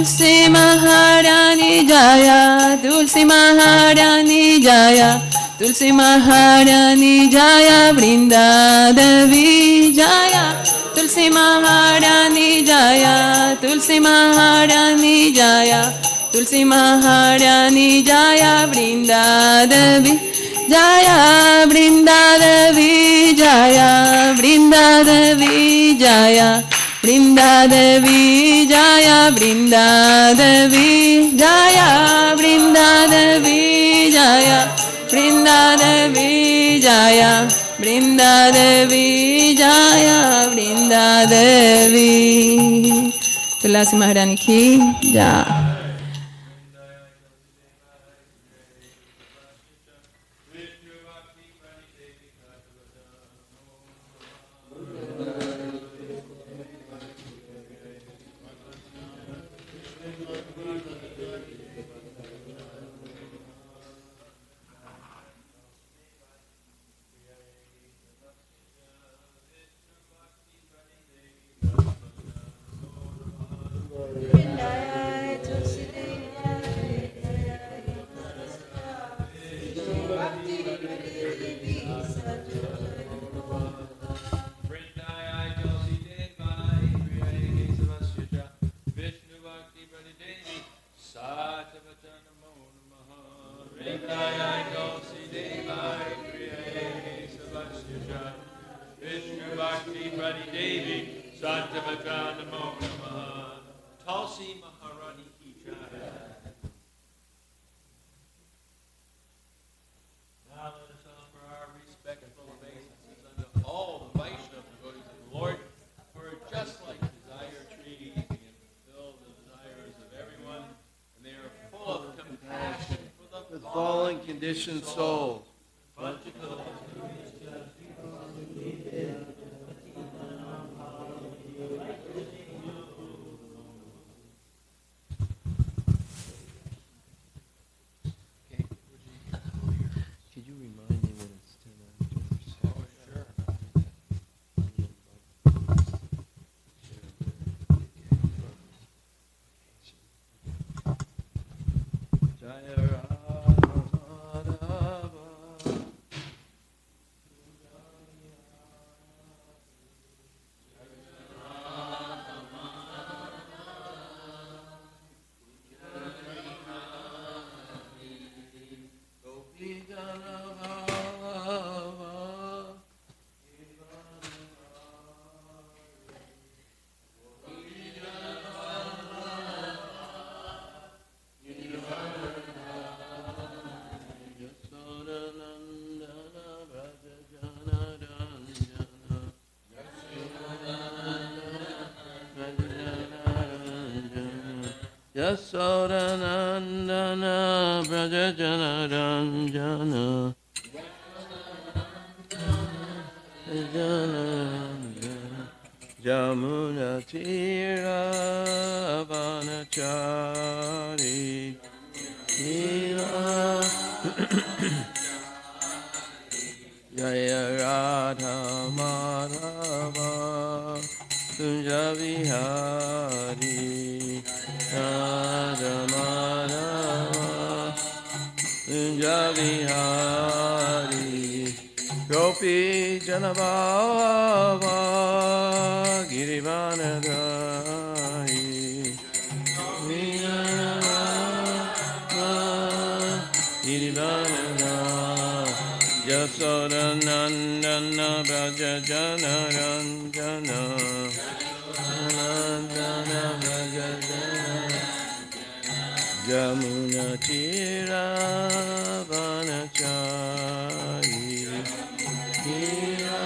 Tulsi Maharani Jaya, Tulsi Maharani Jaya, Tulsi Maharani Jaya, Vrinda Devi Jaya, Tulsi Maharani Jaya, Tulsi Maharani Jaya, Tulsi Maharani Jaya, Vrinda Devi Jaya, Vrinda Devi Jaya, Vrinda Devi Jaya, Vrinda Devi Jaya, Vrinda Devi Jaya, Vrinda Devi Jaya, Vrinda Devi Jaya, Vrinda Devi Jaya, Vrinda Devi. Tulasi Maharani ki Jaya. Conditioned souls. Could you remind me when it's 10 after? Oh, sure. Yasodanandana Brajajana Ranjana Jamuna Tira Vanachari Jaya Radha Madhava Kunjavihari Radha Madhava Kunjavihari Gopi Janabhava Girivanadhari Girivanadhari Yasodanandana Brajajana Ranjana Nandana Brajajana Jamuna Tira Vanachari Tira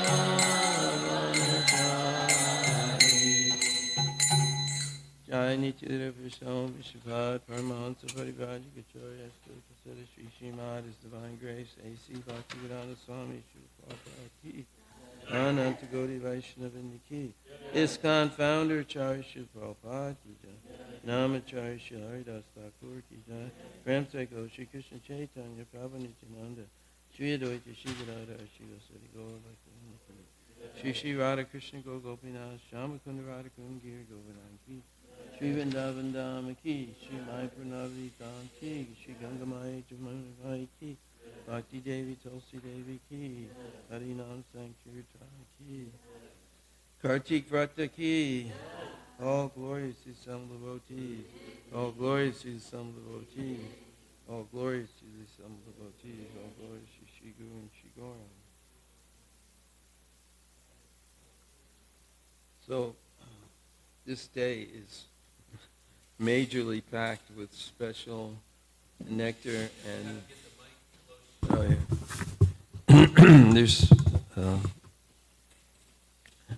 Vanachari Jai Nitya Visham Vishavad Paramahansa Parivajika Acharya Sri Sri Srimad His Divine Grace A.C. Bhaktivedanta Swami Srila Prabhupada Ki Ananta Gaudiya Vaishnava Ki ISKCON Founder Acharya Srila Prabhupada Ki Jai Namacharya Srila Haridas Thakur Ki Jai Ramseko Shri Krishna Chaitanya Prabhu Nityananda Shri Advaita Shri Gadadhar Shri Vasari Gaur Shri Shri Radha Krishna Go Gopinath Shyamakunda Radha Kunda Giri Govardhan Ki Shri Vrindavan Dham ki, Shri Mai Pranavi Dham ki, Shri Gangamai Jamai ki, Bhakti Devi Tulsi Devi ki, Harinam Sankirtan ki, Kartik Vrata ki, all glories to some devotees, all glories to some devotees, all glories to some devotees, all glories to Shri Guru and Shri Gauranga. So, this day is majorly packed with special nectar and there's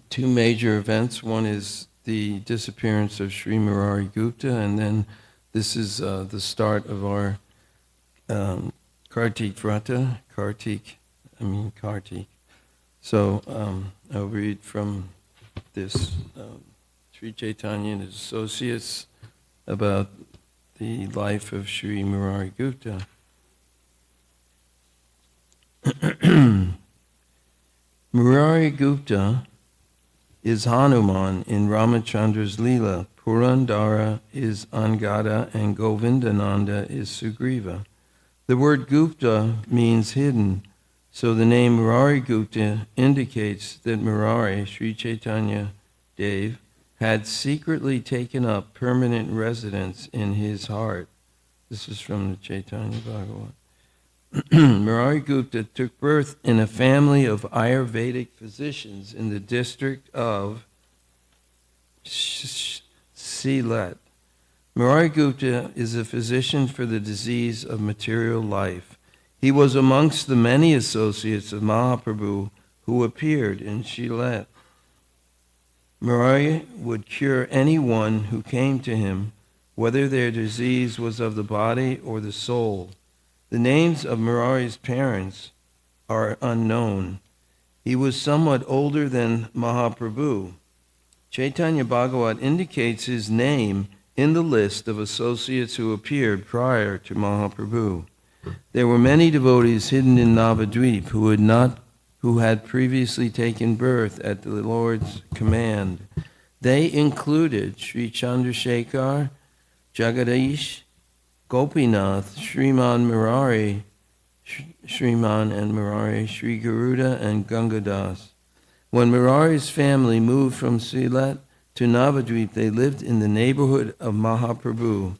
two major events. One is the disappearance of Sri Murari Gupta, and then this is the start of our Kartik Vrata. Kartik. So I'll read from this Sri Chaitanya and his associates about the life of Sri Murari Gupta. Murari Gupta is Hanuman in Ramachandra's Leela. Purandara is Angada and Govindananda is Sugriva. The word Gupta means hidden, so the name Murari Gupta indicates that Murari, Sri Chaitanya Dev, had secretly taken up permanent residence in his heart. This is from the Chaitanya Bhagavat. Murari Gupta took birth in a family of Ayurvedic physicians in the district of Sylhet. Murari Gupta is a physician for the disease of material life. He was amongst the many associates of Mahaprabhu who appeared in Sylhet. Murari would cure anyone who came to him, whether their disease was of the body or the soul. The names of Murari's parents are unknown. He was somewhat older than Mahaprabhu. Chaitanya Bhagavat indicates his name in the list of associates who appeared prior to Mahaprabhu. There were many devotees hidden in Navadvip who had previously taken birth at the Lord's command. They included Sri Chandrasekhar, Jagadish, Gopinath, Sriman Murari, Sriman and Murari, Sri Garuda, and Gangadas. When Murari's family moved from Sylhet to Navadvip, they lived in the neighborhood of Mahaprabhu.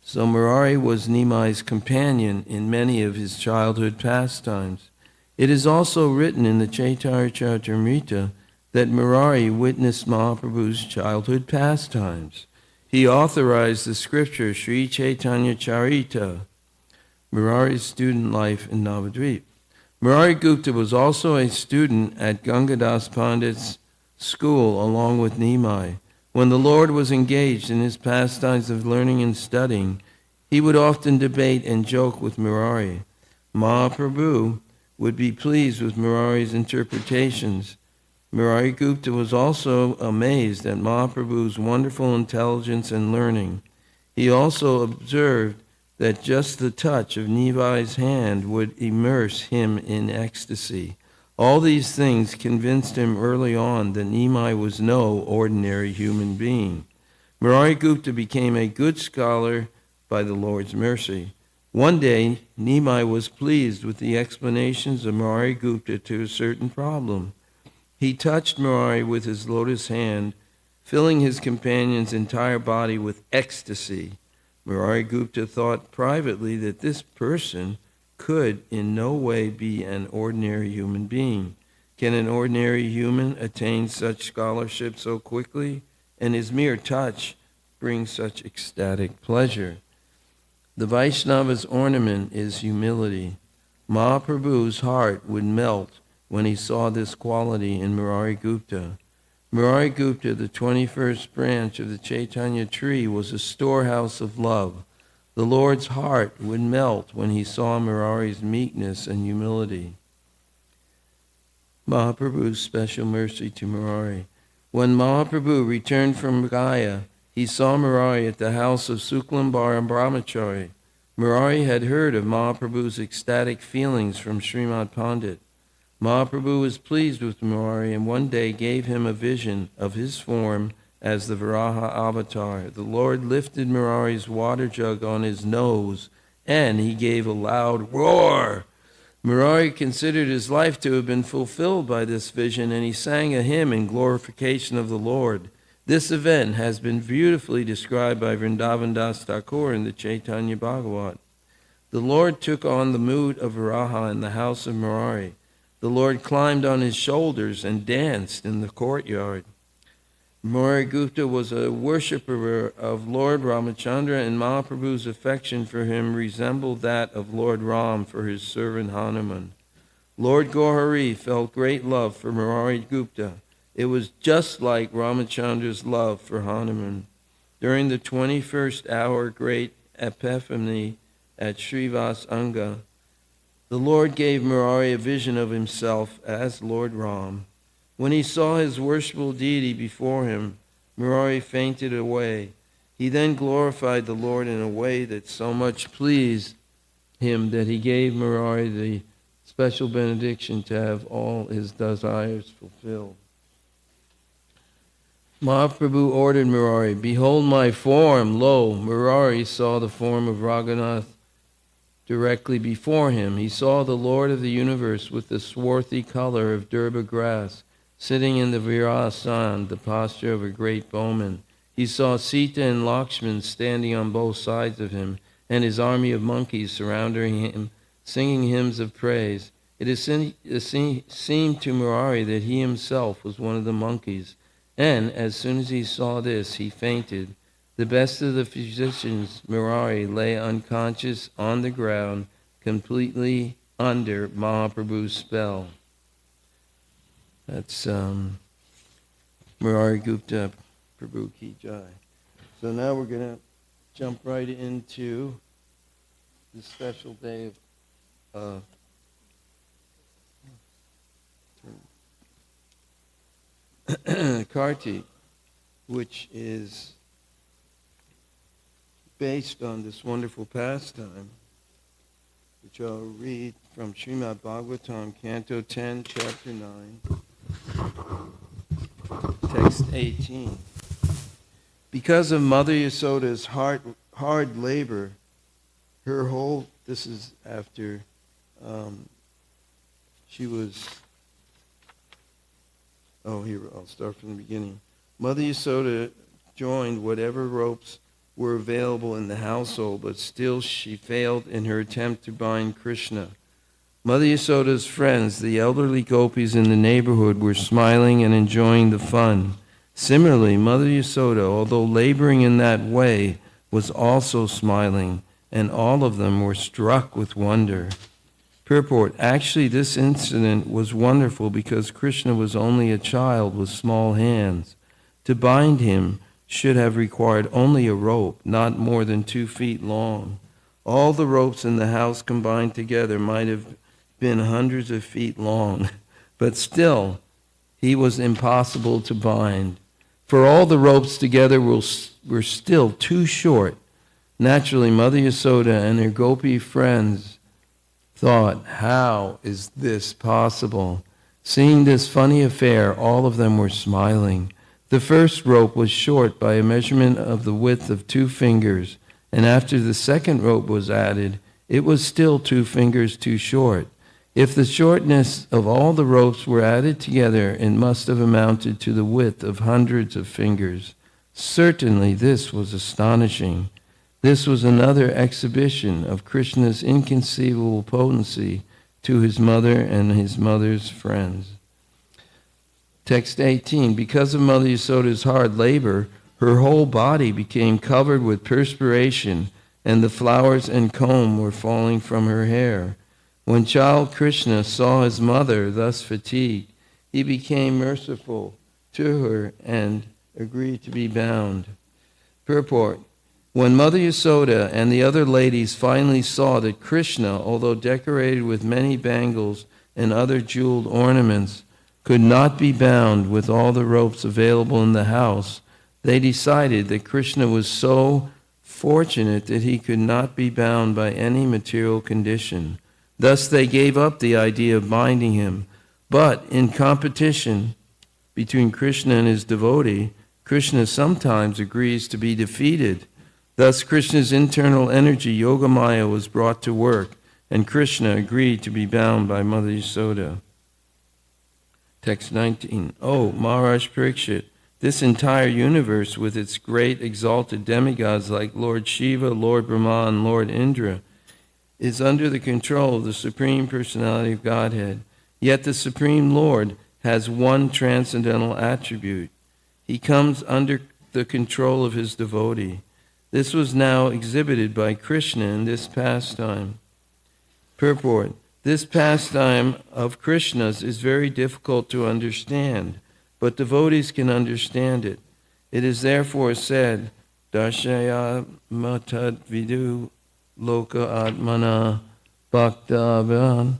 So Murari was Nimai's companion in many of his childhood pastimes. It is also written in the Chaitanya Charitamrita that Murari witnessed Mahaprabhu's childhood pastimes. He authorized the scripture Sri Chaitanya Charita, Murari's student life in Navadvip. Murari Gupta was also a student at Gangadas Pandit's school along with Nimai. When the Lord was engaged in his pastimes of learning and studying, he would often debate and joke with Murari. Mahaprabhu would be pleased with Murari's interpretations. Murari Gupta was also amazed at Mahaprabhu's wonderful intelligence and learning. He also observed that just the touch of Nimai's hand would immerse him in ecstasy. All these things convinced him early on that Nimai was no ordinary human being. Murari Gupta became a good scholar by the Lord's mercy. One day, Nimai was pleased with the explanations of Murari Gupta to a certain problem. He touched Murari with his lotus hand, filling his companion's entire body with ecstasy. Murari Gupta thought privately that this person could in no way be an ordinary human being. Can an ordinary human attain such scholarship so quickly? And his mere touch brings such ecstatic pleasure. The Vaishnava's ornament is humility. Mahaprabhu's heart would melt when he saw this quality in Murari Gupta. Murari Gupta, the 21st branch of the Chaitanya tree, was a storehouse of love. The Lord's heart would melt when he saw Murari's meekness and humility. Mahaprabhu's special mercy to Murari. When Mahaprabhu returned from Gaya, he saw Murari at the house of Suklambar and Brahmachari. Murari had heard of Mahaprabhu's ecstatic feelings from Srimad Pandit. Mahaprabhu was pleased with Murari and one day gave him a vision of his form as the Varaha avatar. The Lord lifted Murari's water jug on his nose, and he gave a loud roar. Murari considered his life to have been fulfilled by this vision, and he sang a hymn in glorification of the Lord. This event has been beautifully described by Vrindavan Das Thakur in the Chaitanya Bhagavat. The Lord took on the mood of Varaha in the house of Murari. The Lord climbed on his shoulders and danced in the courtyard. Murari Gupta was a worshipper of Lord Ramachandra, and Mahaprabhu's affection for him resembled that of Lord Ram for his servant Hanuman. Lord Gaurari felt great love for Murari Gupta. It was just like Ramachandra's love for Hanuman. During the 21st hour great epiphany at Srivas Anga, the Lord gave Murari a vision of himself as Lord Ram. When he saw his worshipful deity before him, Murari fainted away. He then glorified the Lord in a way that so much pleased him that he gave Murari the special benediction to have all his desires fulfilled. Mahaprabhu ordered Murari, "Behold my form." Lo, Murari saw the form of Raghunath directly before him. He saw the Lord of the universe with the swarthy color of durba grass, sitting in the Virasan, the posture of a great bowman. He saw Sita and Lakshman standing on both sides of him, and his army of monkeys surrounding him, singing hymns of praise. It seemed to Murari that he himself was one of the monkeys, and as soon as he saw this, he fainted. The best of the physicians, Murari, lay unconscious on the ground, completely under Mahaprabhu's spell. That's Murari Gupta, Prabhu Ki Jai. So now we're going to jump right into the special day of Kartik, which is based on this wonderful pastime, which I'll read from Srimad Bhagavatam, Canto 10, Chapter 9, Text 18. Because of Mother Yasoda's hard labor, her whole, this is after she was, here, I'll start from the beginning. Mother Yasoda joined whatever ropes were available in the household, but still she failed in her attempt to bind Krishna. Mother Yasoda's friends, the elderly gopis in the neighborhood, were smiling and enjoying the fun. Similarly, Mother Yasoda, although laboring in that way, was also smiling, and all of them were struck with wonder. Purport: actually, this incident was wonderful because Krishna was only a child with small hands. To bind him should have required only a rope, not more than 2 feet long. All the ropes in the house combined together might have been hundreds of feet long, but still, he was impossible to bind. For all the ropes together were still too short. Naturally, Mother Yasoda and her gopi friends thought, how is this possible? Seeing this funny affair, all of them were smiling. The first rope was short by a measurement of the width of 2 fingers, and after the second rope was added, it was still 2 fingers too short. If the shortness of all the ropes were added together, it must have amounted to the width of hundreds of fingers. Certainly this was astonishing. This was another exhibition of Krishna's inconceivable potency to his mother and his mother's friends. Text 18, because of Mother Yasoda's hard labor, her whole body became covered with perspiration, and the flowers and comb were falling from her hair. When child Krishna saw his mother thus fatigued, he became merciful to her and agreed to be bound. Purport: when Mother Yasoda and the other ladies finally saw that Krishna, although decorated with many bangles and other jeweled ornaments, could not be bound with all the ropes available in the house, they decided that Krishna was so fortunate that he could not be bound by any material condition. Thus they gave up the idea of binding him. But in competition between Krishna and his devotee, Krishna sometimes agrees to be defeated. Thus, Krishna's internal energy, Yogamaya, was brought to work, and Krishna agreed to be bound by Mother Yasoda. Text 19. Oh, Maharaj Parikshit, this entire universe with its great exalted demigods like Lord Shiva, Lord Brahma, and Lord Indra is under the control of the Supreme Personality of Godhead. Yet the Supreme Lord has one transcendental attribute. He comes under the control of his devotee. This was now exhibited by Krishna in this pastime. Purport. This pastime of Krishna's is very difficult to understand, but devotees can understand it. It is therefore said, Darshaya matad vidu loka atmana bhaktavan.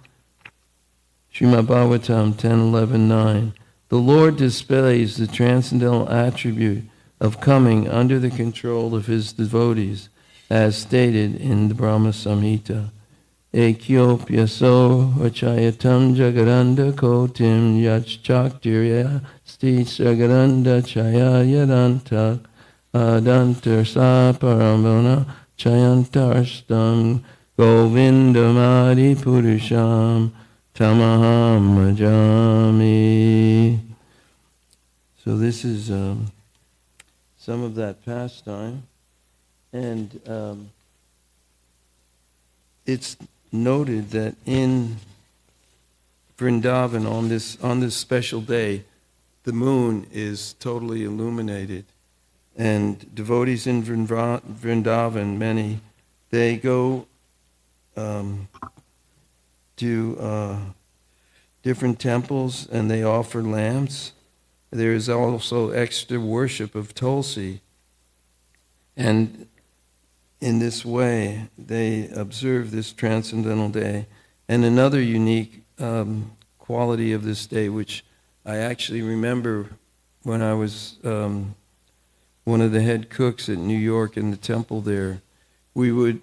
Srimad Bhagavatam 10.11.9. The Lord displays the transcendental attribute of coming under the control of his devotees, as stated in the Brahma Samhita. Ekyopyaso vachayatam jagaranda kotim yachchaktirya sti sagaranda chaya yadantak adantar sa paramona chayantarstam govindamadi purusham tamaham majami. So this is some of that pastime, and it's noted that in Vrindavan on this special day, the moon is totally illuminated, and devotees in Vrindavan, many, they go to different temples and they offer lamps. There is also extra worship of Tulsi, and in this way they observe this transcendental day. And another unique quality of this day, which I actually remember when I was one of the head cooks at New York in the temple there, we would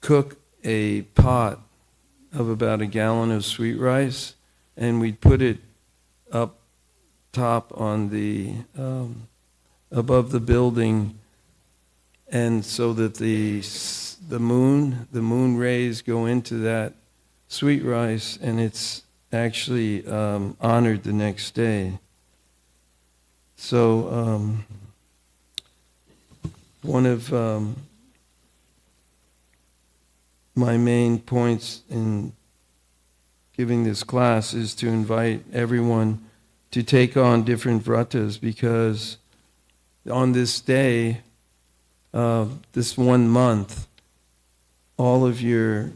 cook a pot of about a gallon of sweet rice, and we'd put it up top on the above the building, and so that the moon rays go into that sweet rice, and it's actually honored the next day. So one of my main points in giving this class is to invite everyone to take on different vratas, because on this day, this 1 month, all of your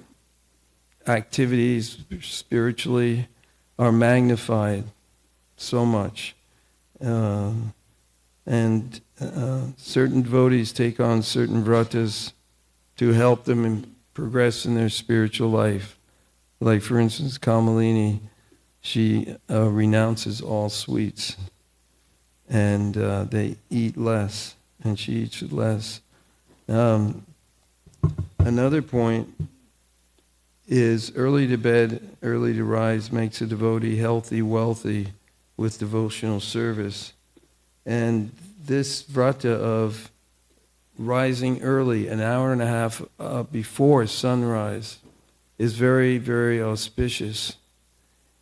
activities spiritually are magnified so much. And certain devotees take on certain vratas to help them progress in their spiritual life. Like, for instance, Kamalini, she renounces all sweets, and they eat less, and she eats less. Another point is early to bed, early to rise makes a devotee healthy, wealthy with devotional service. And this vrata of rising early, an hour and a half before sunrise, is very, very auspicious.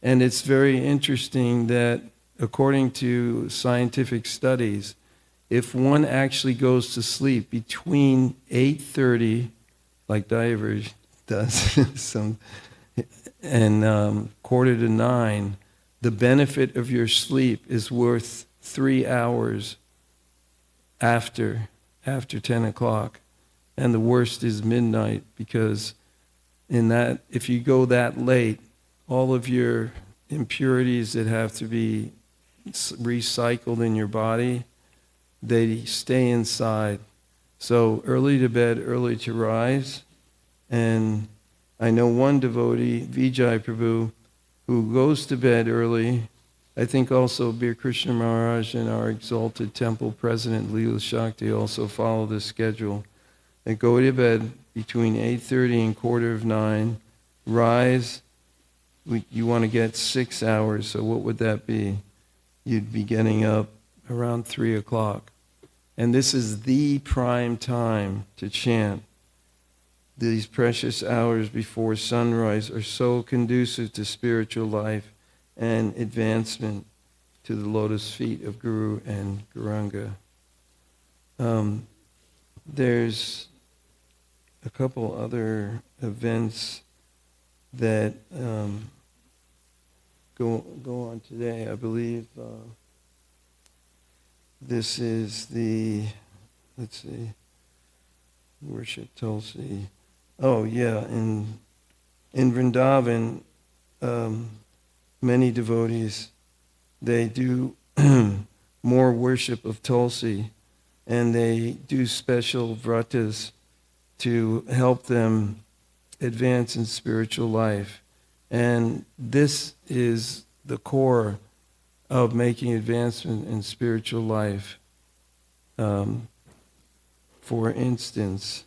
And it's very interesting that, according to scientific studies, if one actually goes to sleep between 8:30, like Diverge does, and 8:45, the benefit of your sleep is worth 3 hours after 10 o'clock. And the worst is midnight, because in that, if you go that late, all of your impurities that have to be recycled in your body, they stay inside. So early to bed, early to rise. And I know one devotee, Vijay Prabhu, who goes to bed early. I think also Bir Krishna Maharaj and our exalted temple president, Leela Shakti, also follow this schedule. They go to bed between 8:30 and 9:15, rise. You want to get 6 hours, so what would that be? You'd be getting up around 3 o'clock. And this is the prime time to chant. These precious hours before sunrise are so conducive to spiritual life and advancement to the lotus feet of Guru and Gauranga. There's a couple other events that go on today. I believe this is the, let's see, worship Tulsi. Oh yeah, in Vrindavan, many devotees, they do more worship of Tulsi, and they do special vratas to help them advance in spiritual life. And this is the core of making advancement in spiritual life. For instance,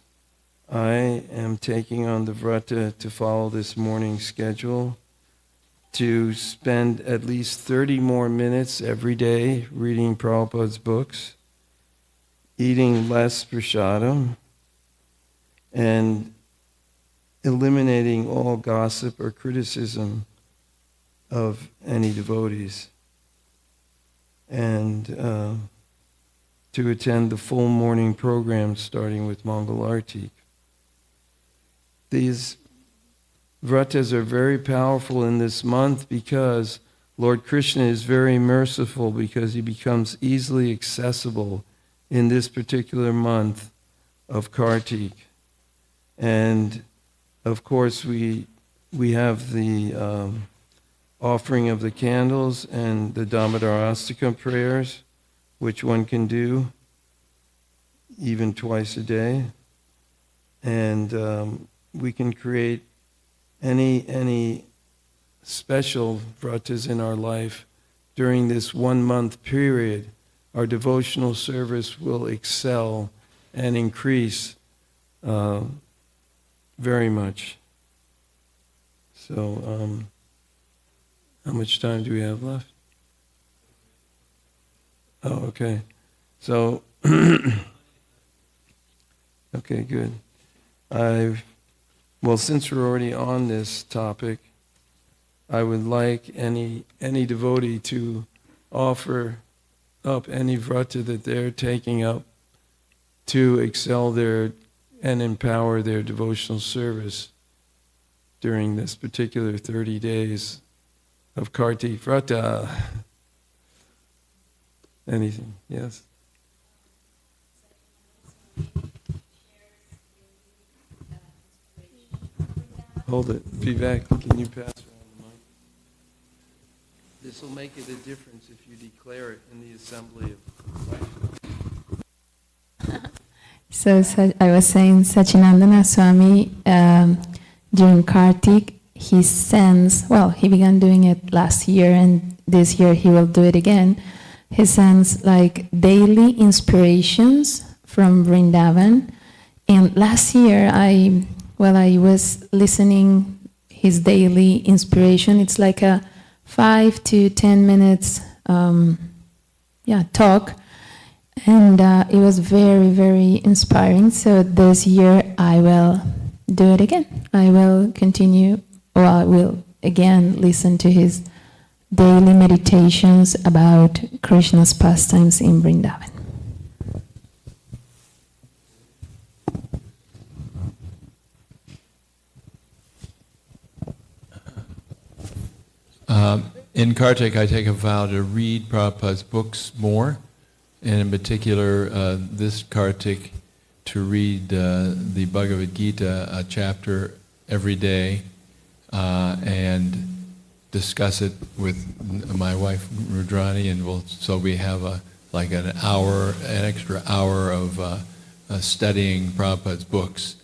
I am taking on the vrata to follow this morning's schedule, to spend at least 30 more minutes every day reading Prabhupada's books, eating less prasadam, and eliminating all gossip or criticism of any devotees, and to attend the full morning program starting with Mangal Artik. These vratas are very powerful in this month because Lord Krishna is very merciful, because he becomes easily accessible in this particular month of Kartik. And of course we have the offering of the candles and the Damodarastakam prayers, which one can do even twice a day. And we can create any special vratas in our life during this 1 month period. Our devotional service will excel and increase very much. So, how much time do we have left? Oh, okay. So, okay, good. Well, since we're already on this topic, I would like any devotee to offer up any vrata that they're taking up to excel their and empower their devotional service during this particular 30 days of Kartik Vrata. Anything? Yes? Hold it. Vivek, can you pass around the mic? This will make it a difference if you declare it in the assembly of life. So I was saying Sachinandana Swami, during Kartik, he sends, well, he began doing it last year, and this year he will do it again. He sends like daily inspirations from Vrindavan. And last year I was listening his daily inspiration. It's like a 5 to 10 minutes talk. And it was very, very inspiring. So this year I will do it again. I will continue, or I will again listen to his daily meditations about Krishna's pastimes in Vrindavan. In Kartik, I take a vow to read Prabhupada's books more, and in particular, this Kartik, to read the Bhagavad Gita, a chapter every day, and discuss it with my wife Rudrani, and so we have an extra hour of studying Prabhupada's books,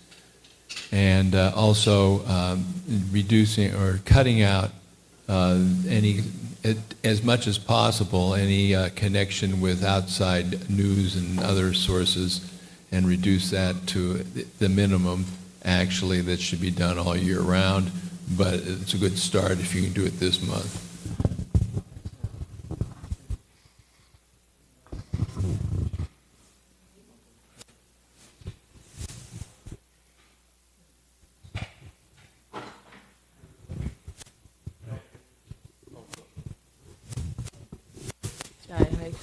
and also reducing or cutting out as much as possible any connection with outside news and other sources, and reduce that to the minimum actually that should be done all year round, but it's a good start if you can do it this month.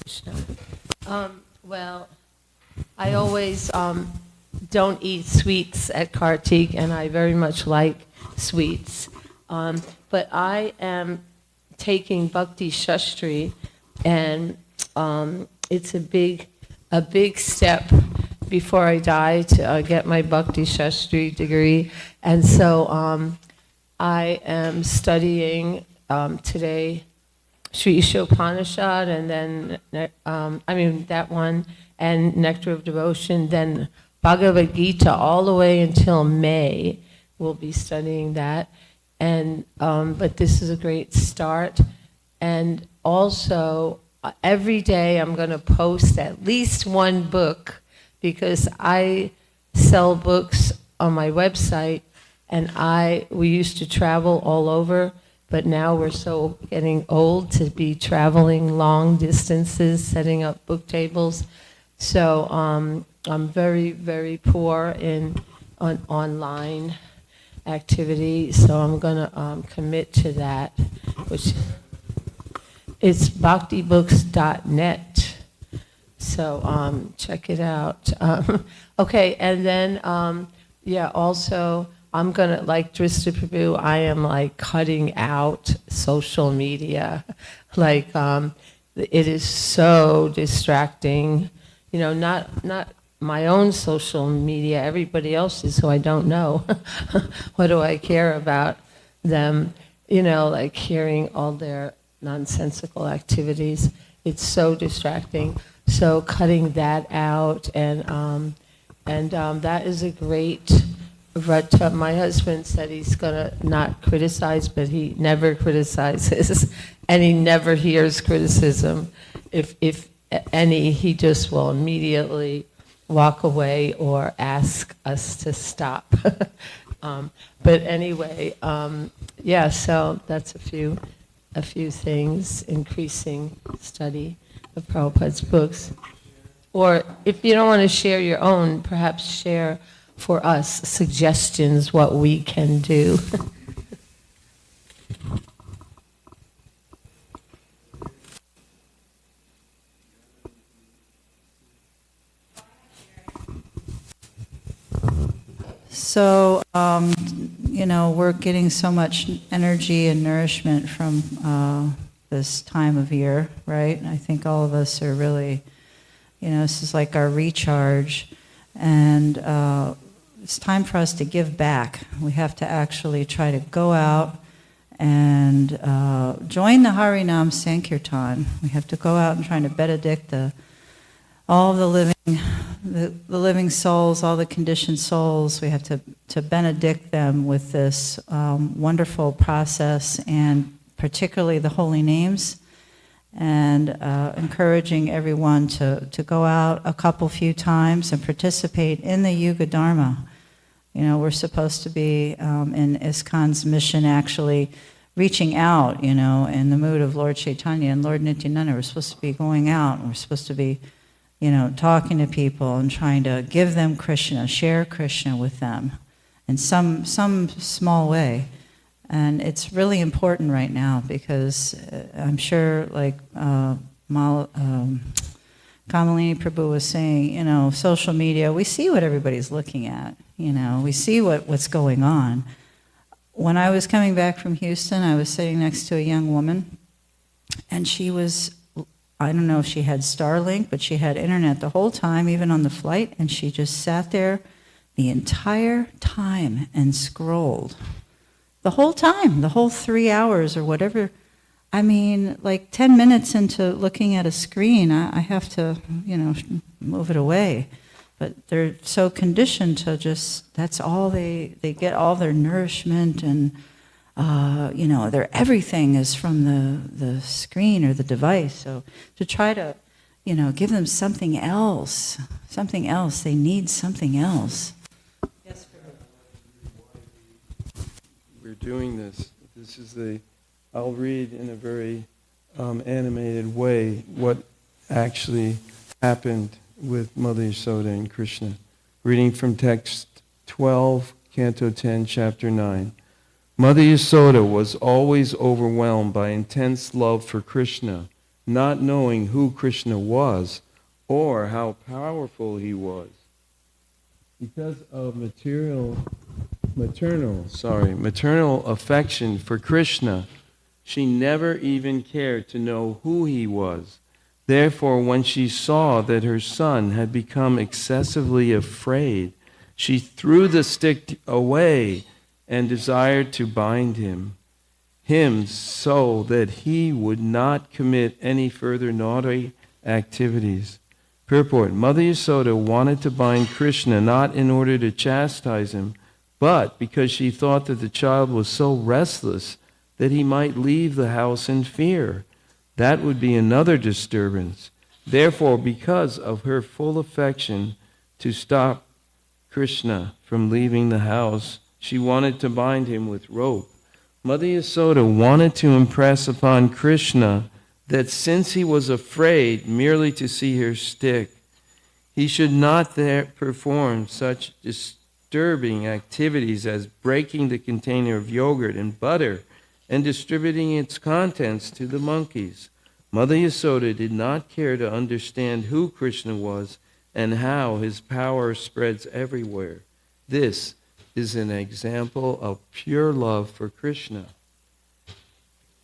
Krishna. Well, I always don't eat sweets at Kartik, and I very much like sweets. But I am taking Bhakti Shastri, and it's a big step before I die to get my Bhakti Shastri degree. And so I am studying today Sri Ishopanishad, and then, that one, and Nectar of Devotion, then Bhagavad Gita all the way until May. We'll be studying that. And but this is a great start. And also, every day I'm going to post at least one book, because I sell books on my website, and we used to travel all over, but now we're so getting old to be traveling long distances, setting up book tables. So I'm very, very poor on online activity, so I'm going to commit to that, which it's bhaktibooks.net. So check it out. Okay, and then, also, I'm going to, like Drista Prabhu, I am like cutting out social media. Like, it is so distracting. Not my own social media, everybody else's who I don't know. What do I care about them? Like hearing all their nonsensical activities. It's so distracting. So cutting that out, and that is a great vrata. My husband said he's gonna not criticize, but he never criticizes, and he never hears criticism. If any, he just will immediately walk away or ask us to stop. But anyway, so that's a few things. Increasing study of Prabhupada's books. Or if you don't want to share your own, perhaps share for us suggestions what we can do. So, we're getting so much energy and nourishment from this time of year, right? I think all of us are really, this is like our recharge. And it's time for us to give back. We have to actually try to go out and join the Harinam Sankirtan. We have to go out and try to benedict all the living souls, all the conditioned souls. We have to benedict them with this wonderful process, and particularly the holy names, and encouraging everyone to go out a few times and participate in the Yuga Dharma. We're supposed to be in ISKCON's mission actually reaching out, in the mood of Lord Chaitanya and Lord Nityananda. We're supposed to be going out, and we're supposed to be talking to people and trying to give them Krishna, share Krishna with them in some small way. And it's really important right now, because I'm sure, like Kamalini Prabhu was saying, social media, we see what everybody's looking at, we see what's going on. When I was coming back from Houston, I was sitting next to a young woman, and she was, I don't know if she had Starlink, but she had internet the whole time, even on the flight, and she just sat there the entire time and scrolled. The whole time, the whole 3 hours or whatever. I mean, like 10 minutes into looking at a screen, I have to, move it away. But they're so conditioned to just, that's all they get all their nourishment, and, their everything is from the screen or the device. So to try to, give them something else, they need something else. Yes, we're doing this. This is I'll read in a very animated way what actually happened with Mother Yasoda and Krishna. Reading from text 12, Canto 10, Chapter 9. Mother Yasoda was always overwhelmed by intense love for Krishna not knowing who Krishna was or how powerful he was. Because of maternal affection for Krishna, she never even cared to know who he was. Therefore, when she saw that her son had become excessively afraid, she threw the stick away and desired to bind him so that he would not commit any further naughty activities. Purport: Mother Yasoda wanted to bind Krishna not in order to chastise him, but because she thought that the child was so restless that he might leave the house in fear. That would be another disturbance. Therefore, because of her full affection to stop Krishna from leaving the house, she wanted to bind him with rope. Mother Yasoda wanted to impress upon Krishna that since he was afraid merely to see her stick, he should not there perform such disturbing activities as breaking the container of yogurt and butter and distributing its contents to the monkeys. Mother Yasoda did not care to understand who Krishna was and how his power spreads everywhere. This is an example of pure love for Krishna.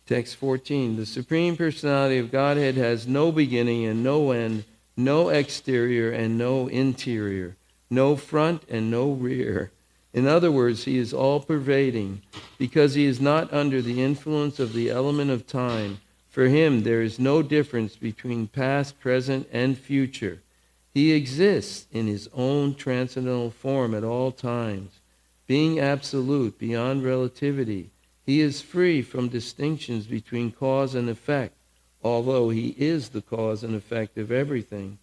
Text 14. The Supreme Personality of Godhead has no beginning and no end, no exterior and no interior, no front and no rear. In other words, he is all-pervading. Because he is not under the influence of the element of time, for him there is no difference between past, present, and future. He exists in his own transcendental form at all times. Being absolute, beyond relativity, he is free from distinctions between cause and effect, although he is the cause and effect of everything.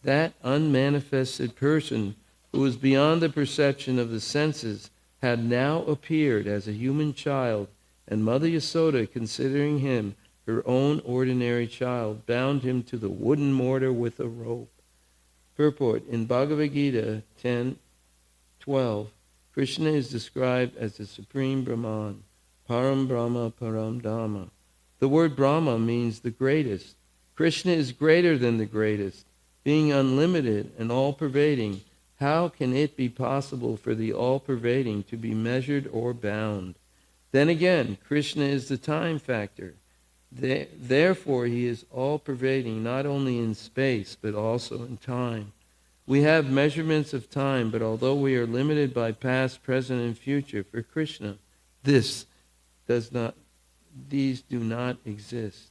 That unmanifested person who is beyond the perception of the senses had now appeared as a human child, and Mother Yasoda, considering him her own ordinary child, bound him to the wooden mortar with a rope. Purport: in Bhagavad Gita 10:12, Krishna is described as the Supreme Brahman, Param Brahma Param Dhamma. The word Brahma means the greatest. Krishna is greater than the greatest. Being unlimited and all-pervading, how can it be possible for the all-pervading to be measured or bound? Then again, Krishna is the time factor. Therefore, he is all-pervading not only in space, but also in time. We have measurements of time, but although we are limited by past, present, and future, for Krishna, these do not exist.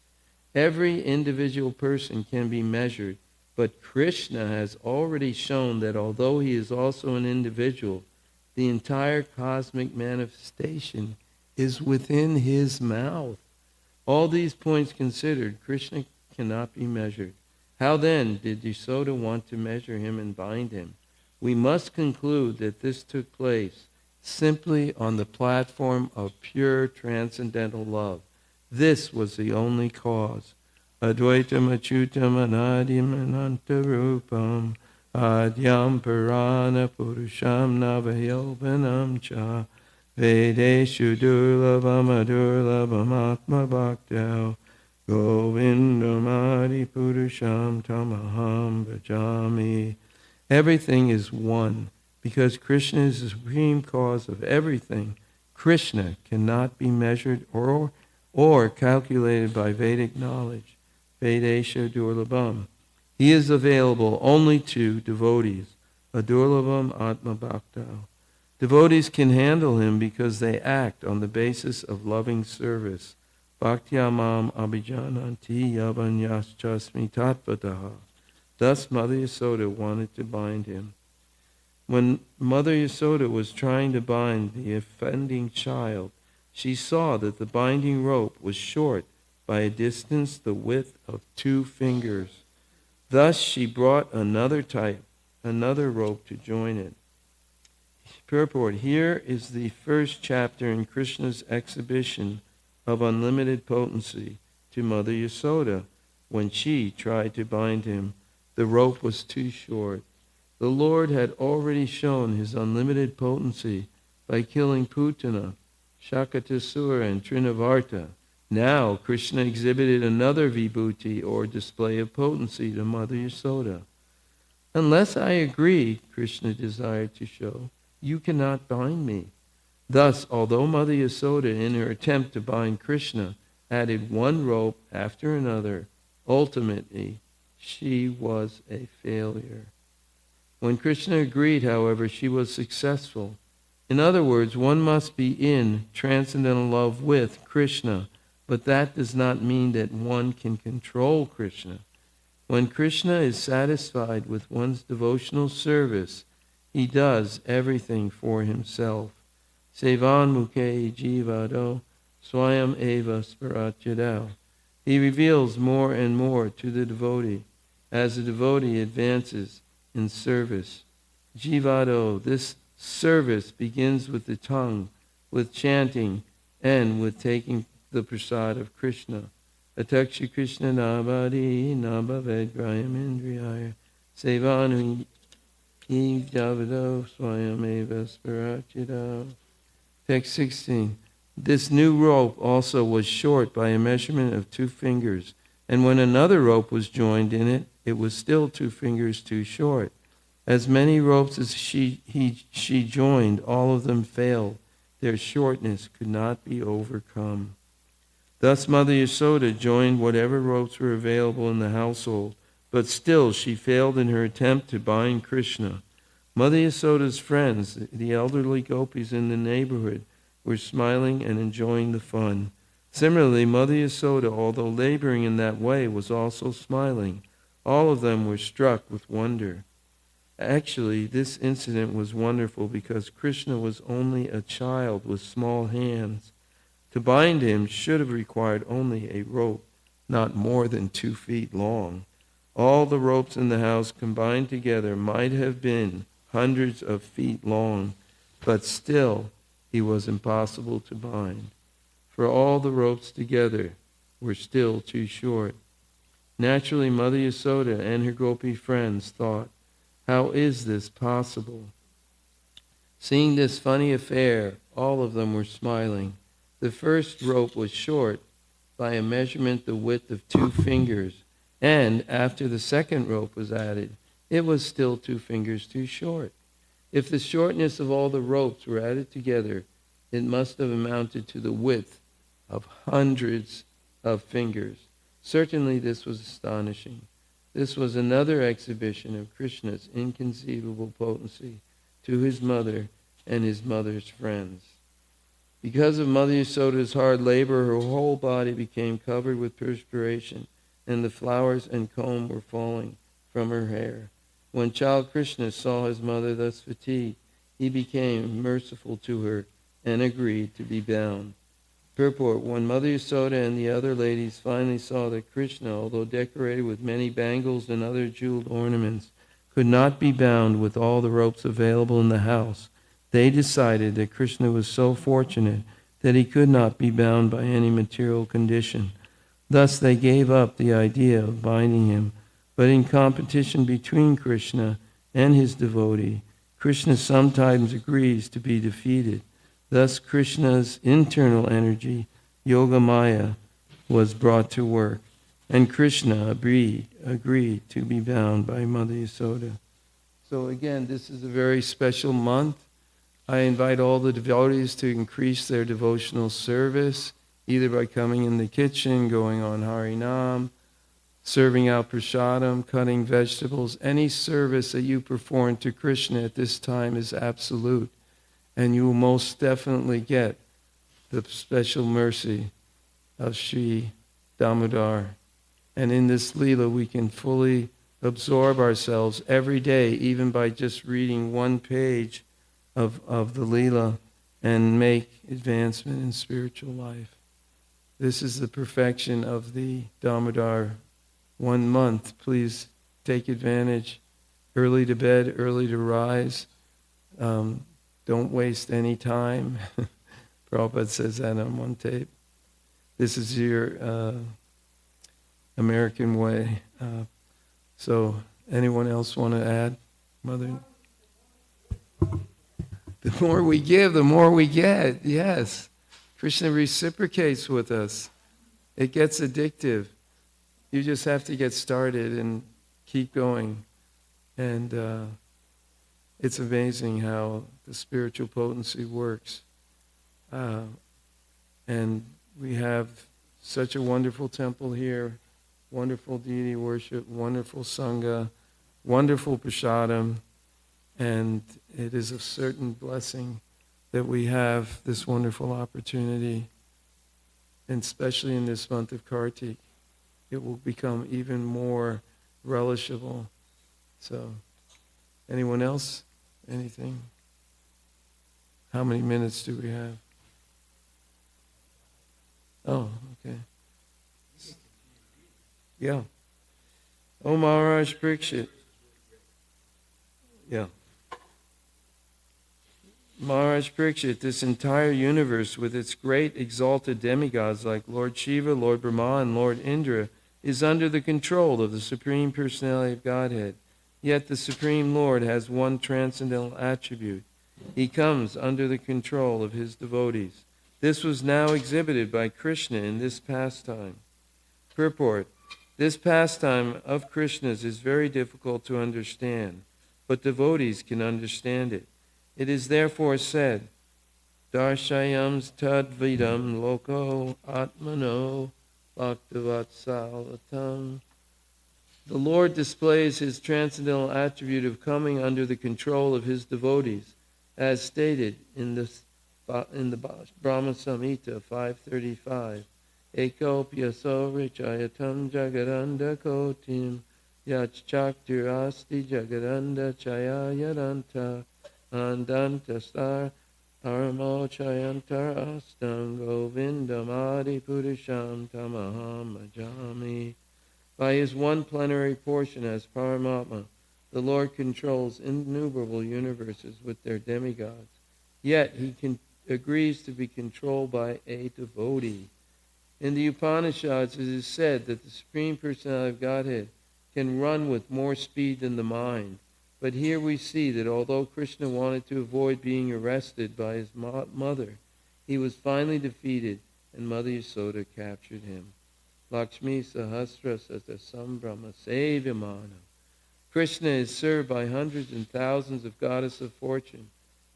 Every individual person can be measured, but Krishna has already shown that although he is also an individual, the entire cosmic manifestation is within his mouth. All these points considered, Krishna cannot be measured. How then did Yasoda want to measure him and bind him? We must conclude that this took place simply on the platform of pure transcendental love. This was the only cause. Advaitam achyutam anadim anantarupam adyam parana purusham navayovanam cha vedeshu durlabam adurlabam atma bhaktau govindamadi purusham tamaham bhajami. Everything is one. Because Krishna is the supreme cause of everything, Krishna cannot be measured or calculated by Vedic knowledge. Vedesha Durlabham. He is available only to devotees. Adurlabham Atma Bhaktau. Devotees can handle him because they act on the basis of loving service. Bhaktyamam abhijananti yavanyaschasmi tatvataha. Thus Mother Yasoda wanted to bind him. When Mother Yasoda was trying to bind the offending child, she saw that the binding rope was short by a distance the width of 2 fingers. Thus she brought another rope to join it. Purport: here is the first chapter in Krishna's exhibition of unlimited potency to Mother Yasoda. When she tried to bind him, the rope was too short. The Lord had already shown his unlimited potency by killing Putana, Shakatasura, and Trinavarta. Now Krishna exhibited another vibhuti, or display of potency, to Mother Yasoda. Unless I agree, Krishna desired to show, you cannot bind me. Thus, although Mother Yasoda, in her attempt to bind Krishna, added one rope after another, ultimately she was a failure. When Krishna agreed, however, she was successful. In other words, one must be in transcendental love with Krishna, but that does not mean that one can control Krishna. When Krishna is satisfied with one's devotional service, he does everything for himself. Sevan mukhe jivado swayam eva sparatyadao. He reveals more and more to the devotee as the devotee advances in service. Jivado, this service begins with the tongue, with chanting, and with taking the prasad of Krishna. Atakshi Krishna nabadi nabaved grayam indriyaya sevanu eve javado swayam eva sparatyadao. Text 16. This new rope also was short by a measurement of 2 fingers, and when another rope was joined in it, it was still 2 fingers too short. As many ropes as she joined, all of them failed. Their shortness could not be overcome. Thus Mother Yasoda joined whatever ropes were available in the household, but still she failed in her attempt to bind Krishna. Mother Yasoda's friends, the elderly gopis in the neighborhood, were smiling and enjoying the fun. Similarly, Mother Yasoda, although laboring in that way, was also smiling. All of them were struck with wonder. Actually, this incident was wonderful because Krishna was only a child with small hands. To bind him should have required only a rope, not more than 2 feet long. All the ropes in the house combined together might have been hundreds of feet long, but still he was impossible to bind, for all the ropes together were still too short. Naturally, Mother Yasoda and her gopi friends thought, how is this possible? Seeing this funny affair, all of them were smiling. The first rope was short by a measurement the width of 2 fingers, and after the second rope was added, it was still 2 fingers too short. If the shortness of all the ropes were added together, it must have amounted to the width of hundreds of fingers. Certainly this was astonishing. This was another exhibition of Krishna's inconceivable potency to his mother and his mother's friends. Because of Mother Yasoda's hard labor, her whole body became covered with perspiration, and the flowers and comb were falling from her hair. When child Krishna saw his mother thus fatigued, he became merciful to her and agreed to be bound. Purport: when Mother Yasoda and the other ladies finally saw that Krishna, although decorated with many bangles and other jeweled ornaments, could not be bound with all the ropes available in the house, they decided that Krishna was so fortunate that he could not be bound by any material condition. Thus they gave up the idea of binding him. But in competition between Krishna and his devotee, Krishna sometimes agrees to be defeated. Thus Krishna's internal energy, Yoga Maya, was brought to work, and Krishna agreed to be bound by Mother Yasoda. So again, this is a very special month. I invite all the devotees to increase their devotional service, either by coming in the kitchen, going on Harinam, serving out prasadam, cutting vegetables. Any service that you perform to Krishna at this time is absolute, and you will most definitely get the special mercy of Sri Damodar. And in this Leela, we can fully absorb ourselves every day, even by just reading 1 page of the Leela, and make advancement in spiritual life. This is the perfection of the Damodar 1 month. Please take advantage. Early to bed, early to rise. Don't waste any time. Prabhupada says that on one tape. This is your American way. So anyone else want to add? Mother? The more we give, the more we get. Yes. Krishna reciprocates with us. It gets addictive. You just have to get started and keep going. And it's amazing how the spiritual potency works. And we have such a wonderful temple here, wonderful deity worship, wonderful sangha, wonderful prasadam, and it is a certain blessing that we have this wonderful opportunity, and especially in this month of Kartik, it will become even more relishable. So, anyone else? Anything? How many minutes do we have? Oh, okay. Yeah. Oh, Maharaj Parikshit. Yeah. Maharaj Parikshit, this entire universe with its great exalted demigods like Lord Shiva, Lord Brahma, and Lord Indra is under the control of the Supreme Personality of Godhead. Yet the Supreme Lord has one transcendental attribute. He comes under the control of his devotees. This was now exhibited by Krishna in this pastime. Purport: this pastime of Krishna's is very difficult to understand, but devotees can understand it. It is therefore said, Darshayam tadvidam loko atmano bhaktavatsalvatam. The Lord displays his transcendental attribute of coming under the control of his devotees, as stated in the Brahma Samhita 535. Eko pyaso richayatam jagaranda kotim yachchaktir asti jagaranda chayayaranta andantastar armo chayantar astam govindamadi purusham tamaham ajami. By his one plenary portion as Paramatma, the Lord controls innumerable universes with their demigods. Yet he agrees to be controlled by a devotee. In the Upanishads, it is said that the Supreme Personality of Godhead can run with more speed than the mind. But here we see that although Krishna wanted to avoid being arrested by his mother, he was finally defeated, and Mother Yasoda captured him. Lakshmi Sahasra Sata Sambrahma Sevyamana. Krishna is served by hundreds and thousands of goddesses of fortune.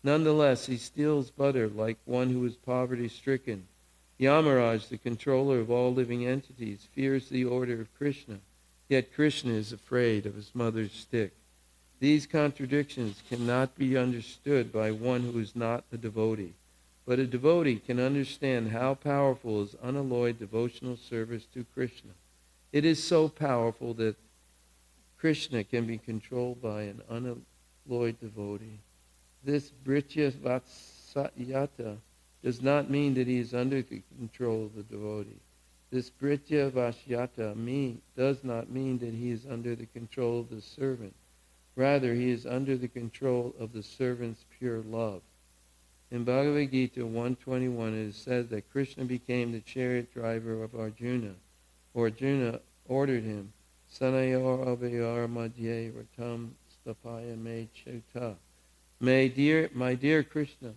Nonetheless, he steals butter like one who is poverty-stricken. Yamaraj, the controller of all living entities, fears the order of Krishna, yet Krishna is afraid of his mother's stick. These contradictions cannot be understood by one who is not a devotee, but a devotee can understand how powerful is unalloyed devotional service to Krishna. It is so powerful that Krishna can be controlled by an unalloyed devotee. This Britya Vatsayata does not mean that he is under the control of the devotee. This Britya Vasyata does not mean that he is under the control of the servant. Rather, he is under the control of the servant's pure love. In Bhagavad Gita 121, it is said that Krishna became the chariot driver of Arjuna. Arjuna ordered him, Sanayor Abhayar Madhye Ratam Stapaya Me Chuta. My dear Krishna,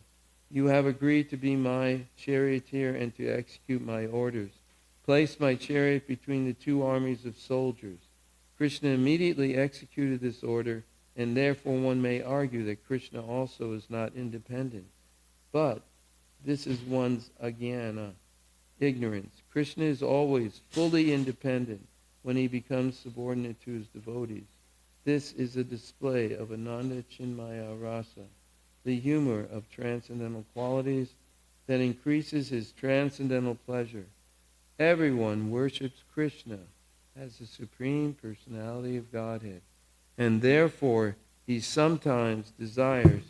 you have agreed to be my charioteer and to execute my orders. Place my chariot between the two armies of soldiers. Krishna immediately executed this order, and therefore one may argue that Krishna also is not independent. But this is one's ajnana, ignorance. Krishna is always fully independent when he becomes subordinate to his devotees. This is a display of Ananda Chinmaya Rasa, the humor of transcendental qualities that increases his transcendental pleasure. Everyone worships Krishna as the Supreme Personality of Godhead, and therefore he sometimes desires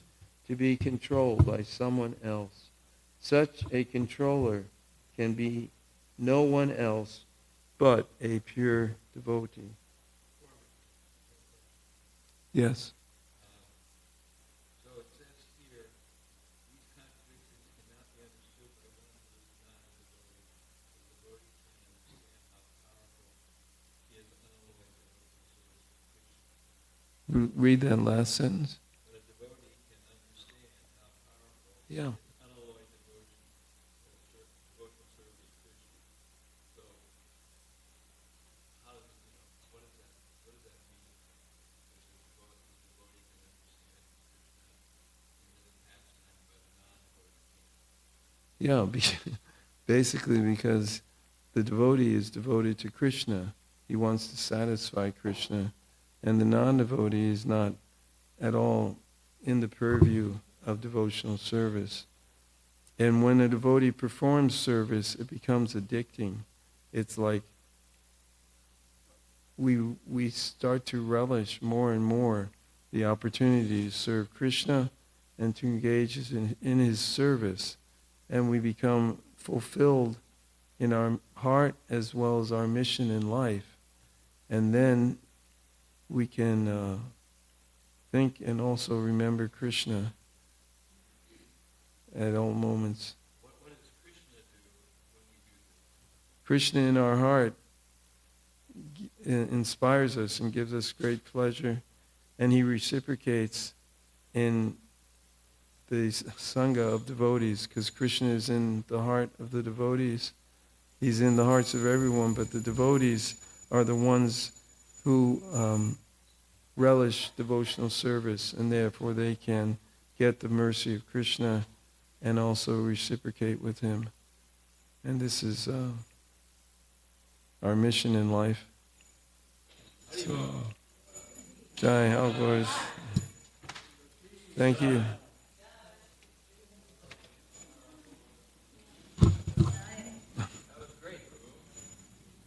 to be controlled by someone else. Such a controller can be no one else but a pure devotee. Yes. So it says here, these contradictions cannot be understood by one who is not a devotee. The devotee can understand how powerful his unalloyed devotion service to Krishna. Read that last sentence. But a devotee can understand how powerful Yeah. unalloyed devotional service to Krishna. So Yeah, basically because the devotee is devoted to Krishna. He wants to satisfy Krishna. And the non-devotee is not at all in the purview of devotional service. And when a devotee performs service, it becomes addicting. It's like we start to relish more and more the opportunity to serve Krishna and to engage in his service. And we become fulfilled in our heart as well as our mission in life. And then we can think and also remember Krishna at all moments. What does Krishna do when we do this? Krishna in our heart inspires us and gives us great pleasure, and he reciprocates in the sangha of devotees, because Krishna is in the heart of the devotees. He's in the hearts of everyone, but the devotees are the ones who relish devotional service, and therefore they can get the mercy of Krishna and also reciprocate with him. And this is our mission in life. So, Jai, all glories. Thank you.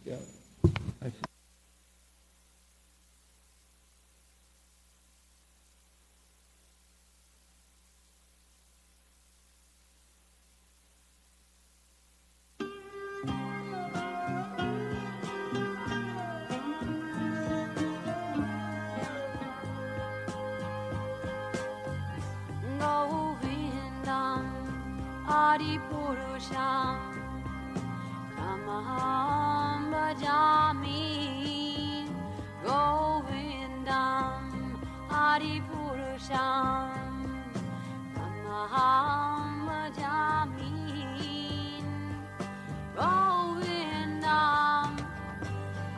Yeah. Govindam Adipurusham Tamaham Bhajami. Govindam Adipurusham Tamaham Bhajami. Govindam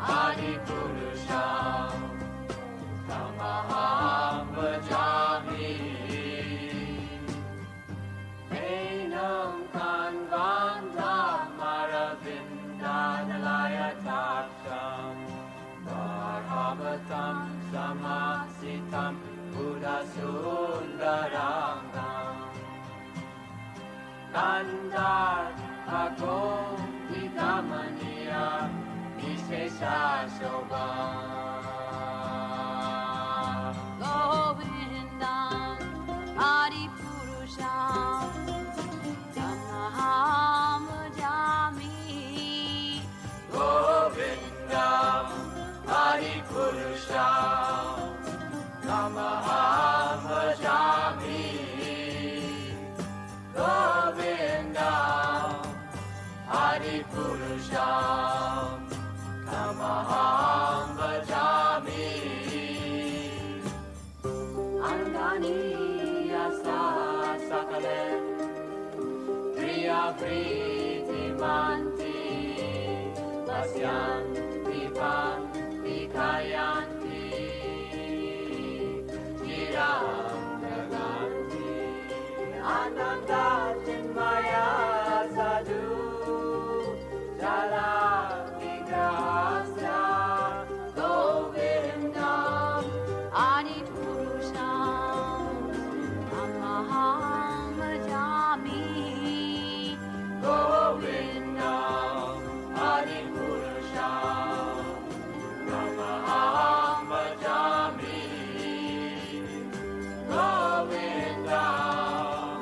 Adipurusham Tamaham Bhajami. Enam Kanvandam Aravindanalayataksam Bharavatam Samasitam Buddhasundarangam Kandar Agom Vidamaniya Vishesha Shobham Govindam Adipurusham Tamaham Bhajami. Govindam Adipurusham Tamaham Bhajami. Govindam Adipurusham Tamaham Bhajami. Angani Yasa Sakalem Priya Priti Manti Vasyanti Panti Kayanti Giram Naganti Ananda Chinmaya Sadhu Jala Vigrahasya Govindam Adipurusham Tamaham Bhajami. Govindam Adipurusham Tamaham Bhajami. Govindam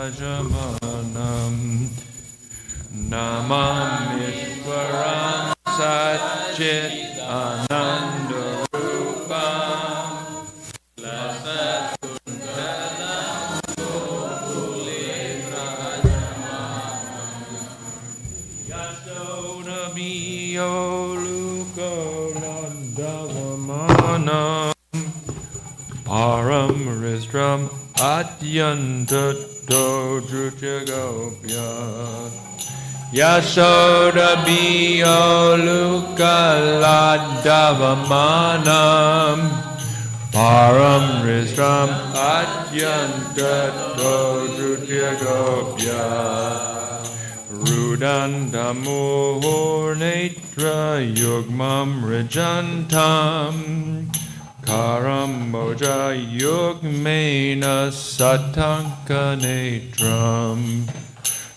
Vidrajamanam Namamishwaram Satchit Ananda Rupam Yasoda Biyo Luko Nadavamanam Param Ristram Atyanta Dojruchagopya Yasoda Biyo Luka Ladavamanam Param Ristram Atyanta Dojruchagopya Rudandamur Netra Yugmam Rajantam Karamboja Yugmena Satanka Netram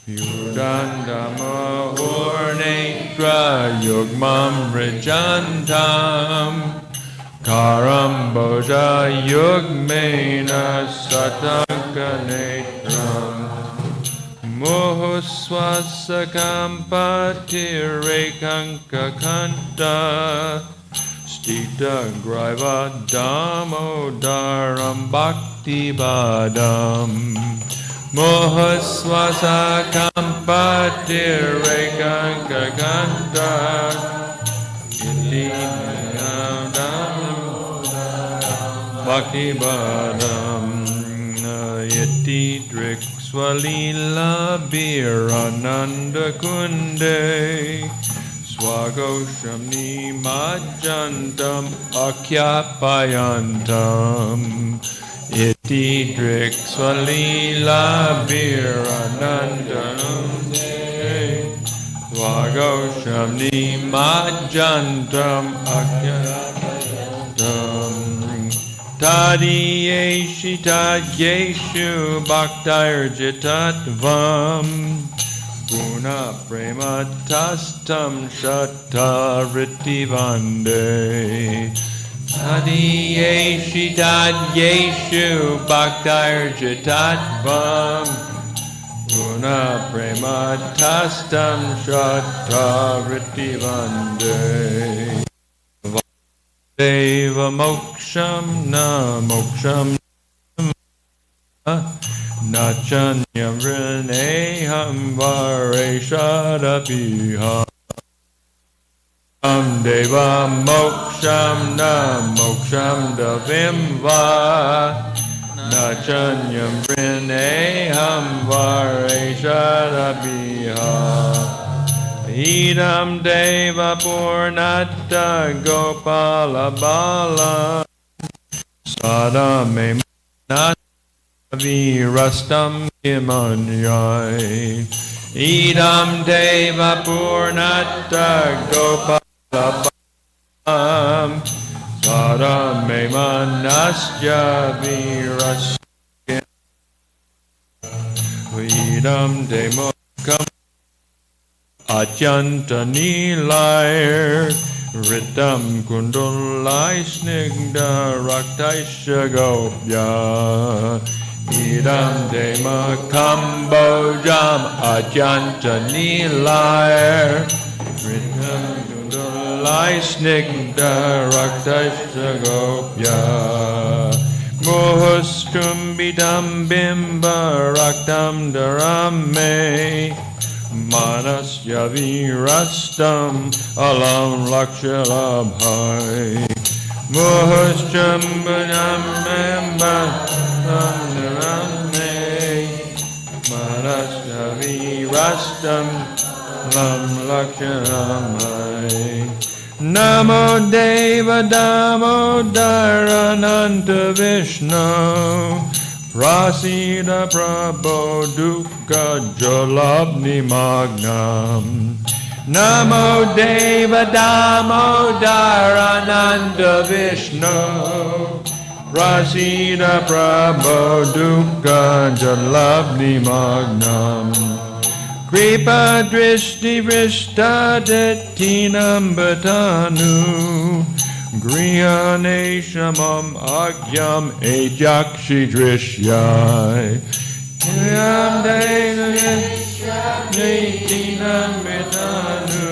Rudandamur Netra Yugmam Rajantam Karamboja Yugmena Satanka Netram Mohoswasakam patirekanka kanta Stita griva damodaram bhakti badam Mohoswasakam patirekanka kanta Bhakti badam Yeti Drik Swalila Birananda Kunde Swagoshamni Majantam Akyapayantam Iti Drik Swalila Birananda Kunde Swagoshamni Majantam Akyapayantam Tadiyeshi tadyeshu bhaktair jitatvam Puna prema tastam shatta ritivande Tadiyeshi tadyeshu bhaktair jitatvam Puna prema tastam shatta ritivande Deva moksham na moksham na chanyam rineham vareshadapiham Deva moksham na moksham davimva na chanyam rineham vareshadapiham Idam Deva Purnata Gopala Bala Sadame Virastam Kimanyai Idam Deva Purnata Gopala Bala Sadame Manasya Virastam Idam Deva Atyanta Nilair Ritam Kundulai Snigda Raktaisha Gopya Idam Dema Kambojam Atyanta Nilair Ritam Kundulai Snigda Raktaisha Gopya Muhuskumbidam Bimba Raktam Darame Manasya virastam alam lakshalabhai Muhuschambanam membanam Manasya virastam alam lakshalabhai Namo Deva Damodarananta Vishnu Prasida Prabho Dukkha Jalabni Magnam Namo Deva Damodarananda Vishnu Prasida Prabho Dukkha Jalabni Magnam Kripa Drishti Vrishta Detinam Batanu Griyaneshamam Agyam Ejakshi Drishyai Yam Nitinam Metanu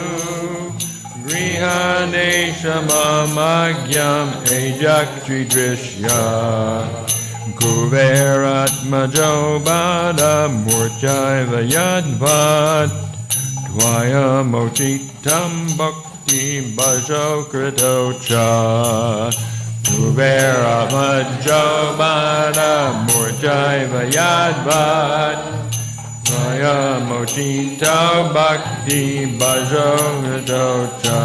Grihaneshamagyam Ejakti Drishya Kuveratmajo Bada Murchaiva Yadvat Dvaya Mochitam Bhakti Bhajo Kritocha Kuveratmajo Bada Murchaiva Yadvat Dvaya Mochita Bhakti Bhajo Kritocha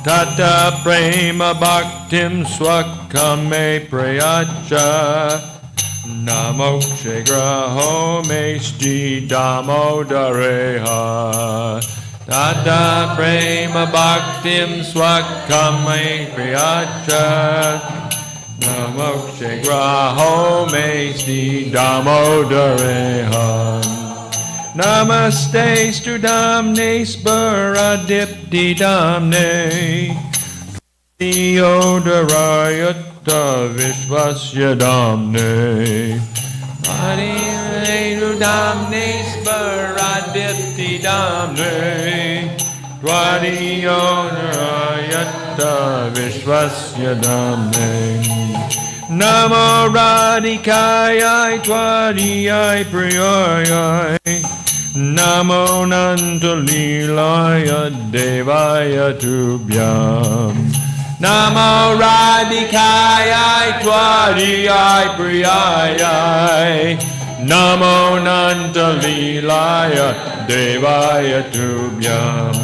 Tata Prema Bhaktim Swakame Prayacha Namokshe Graho Mesti Damodareha Tata Prema Bhaktim Swakame Prayacha Namokshe Graho Mesti Damodareha Namaste Studamne Sparadipti Damne Theodarayata Vishvasya Damne Adinudamne Sparadipti Damne Dvadiyodarayata Vishvasya Damne Namo Radhikayai Twadiyai Priyayai Namo Nandalilaya Devaya Tubhyam Namo Radhikayai Twadiyai Priyayai Namo Nandalilaya Devaya Tubhyam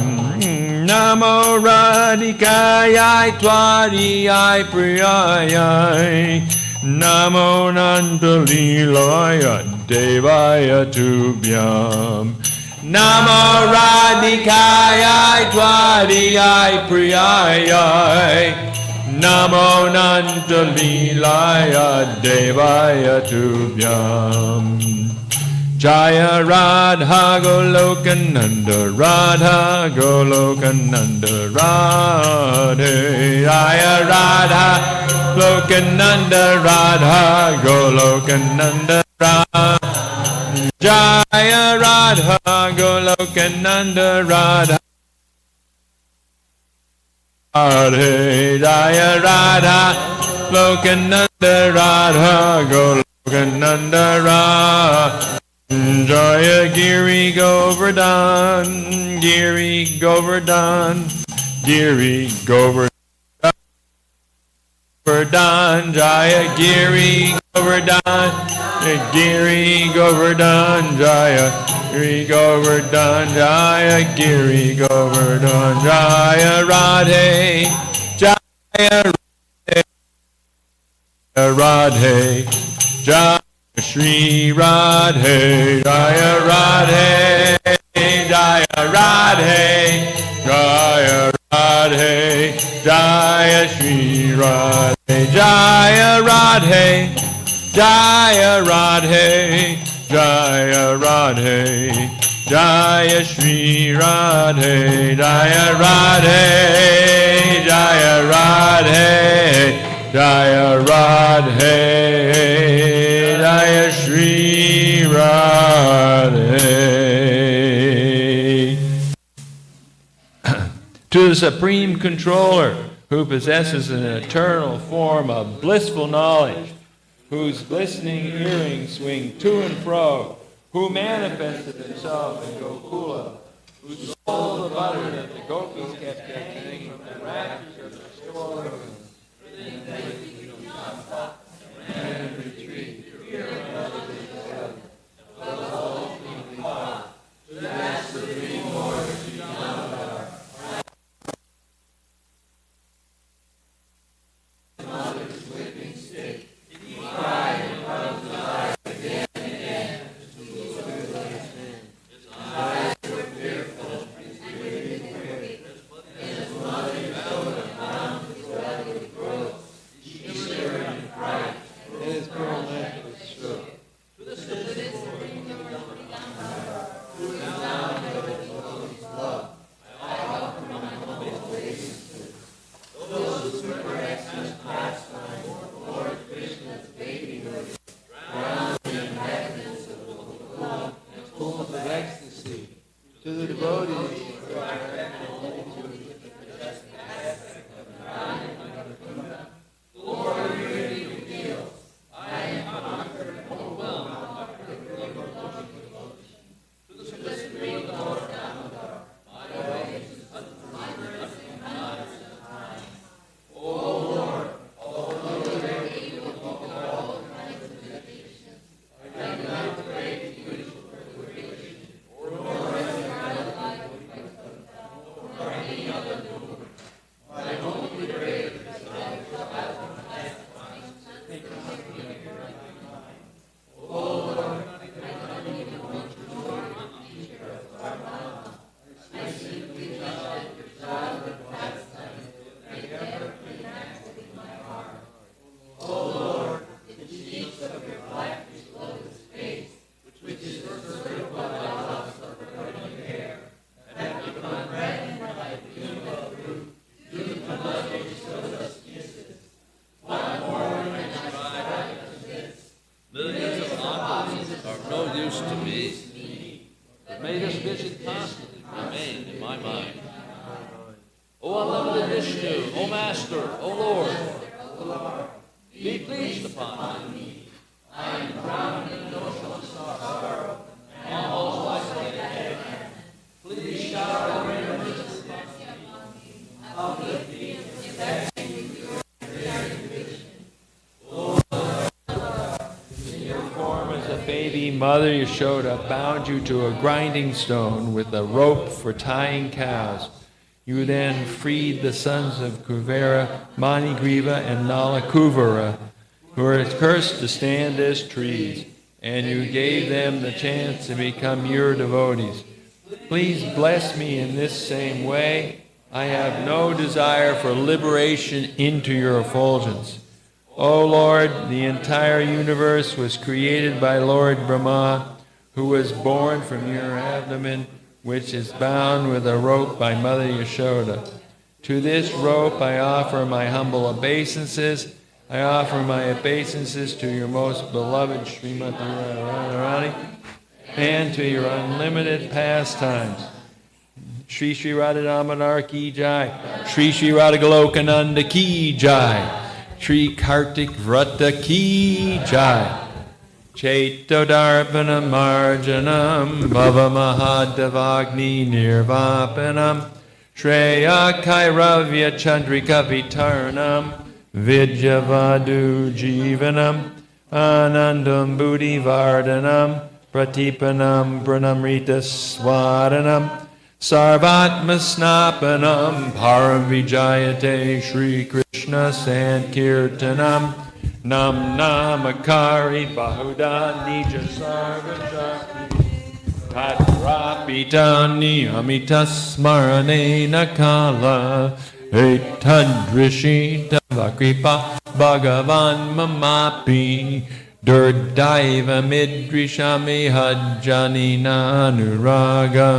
Namo Radhikayai Twadiyai Priyayai Namo Nandalilaya Devaya Tubhyam Namo Radhikayai Twadiyai Priyayai Namo Nandalilaya Devaya Tubhyam Jaya Radha Golokananda Radha Golokananda Radhe Jaya Radha Golokananda Radha Golokananda Radha Jaya Radha Golokananda Radha Radhe Jaya Radha Golokananda Radha Golokananda Radha Jaya Giri Govardhan, Giri Govardhan, Giri Govardhan, Jaya Giri Govardhan, Giri Govardhan, Jaya Giri Govardhan, Jaya Giri Govardhan, Jaya Radhe, Jaya Radhe, Jaya Shri Radhe, Jaya Radhe, Jaya Radhe, Jaya Radhe, Jaya Shri Radhe, Jaya Radhe, Jaya Radhe, Jaya Radhe, Jaya Shri Radhe, Jaya Radhe, Jaya Radhe, Jaya Radhe, Jaya Shri Radhe. To the Supreme Controller, who possesses an eternal form of blissful knowledge, whose glistening earrings swing to and fro, who manifested himself in Gokula, who stole the butter that the gopis kept getting from the raptures of the store, and retreat. O unlimited Vishnu, O Master, O Lord, be pleased upon me. I am drowned in the ocean of sorrow, and almost like a dead man. Please shower your remembrance upon me. Uplift me and protect me with your in your form as a baby, Mother Yashoda bound you to a grinding stone with a rope for tying cows. You then freed the sons of Kuvera, Manigriva, and Nalakuvara, who were cursed to stand as trees, and you gave them the chance to become your devotees. Please bless me in this same way. I have no desire for liberation into your effulgence. O Lord, the entire universe was created by Lord Brahma, who was born from your abdomen, which is bound with a rope by Mother Yashoda. To this rope I offer my humble obeisances. I offer my obeisances to your most beloved Srimati Radharani and to your unlimited pastimes. Shri Shri Radha Damodar ki jai. Shri Shri Radha Golokananda ki jai. Shri Kartik Vrata ki jai. Chaito Darpana Marjanam Bhava Mahadavagni Nirvapanam Shreya Kairavya Chandrika Vitarnam Vidyavadu Jivanam Anandam Buddhi Vardhanam Pratipanam Pranamrita Swaranam Sarvatma Snapanam Param Vijayate Shri Krishna Sankirtanam Nam Namakari Bahuda Nija Sarvajaki Patrapitani Amita Smarane Nakala Etadrishi Davakripa Bhagavan Mamapi Durdaiva Midrishami Hajjani Nanuraga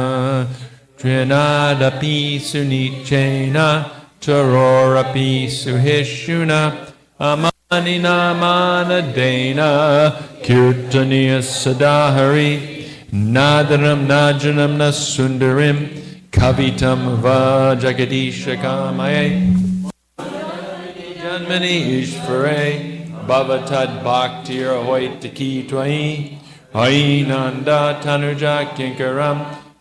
Trinadapi Sunichena Tarorapi Suhishuna Amanina Manadena Kirtaniya Sadahari Nadaram Najanam Nasundarim Kavitam Vajagadisha Kamaye Janmani Ishvare Bhavatad Bhaktir Hoitaki Twai Hainanda Tanuja Kinkaram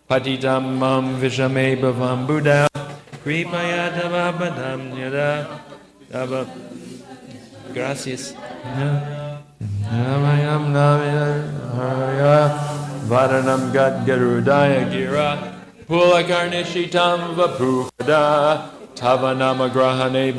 Patitam Mam Vishame Bhavam Buddha Kripayata Babadam Yada Gracias. Varanam Gad Garudaya Gira Pulakarnishitam Vapukada Tavanama Grahane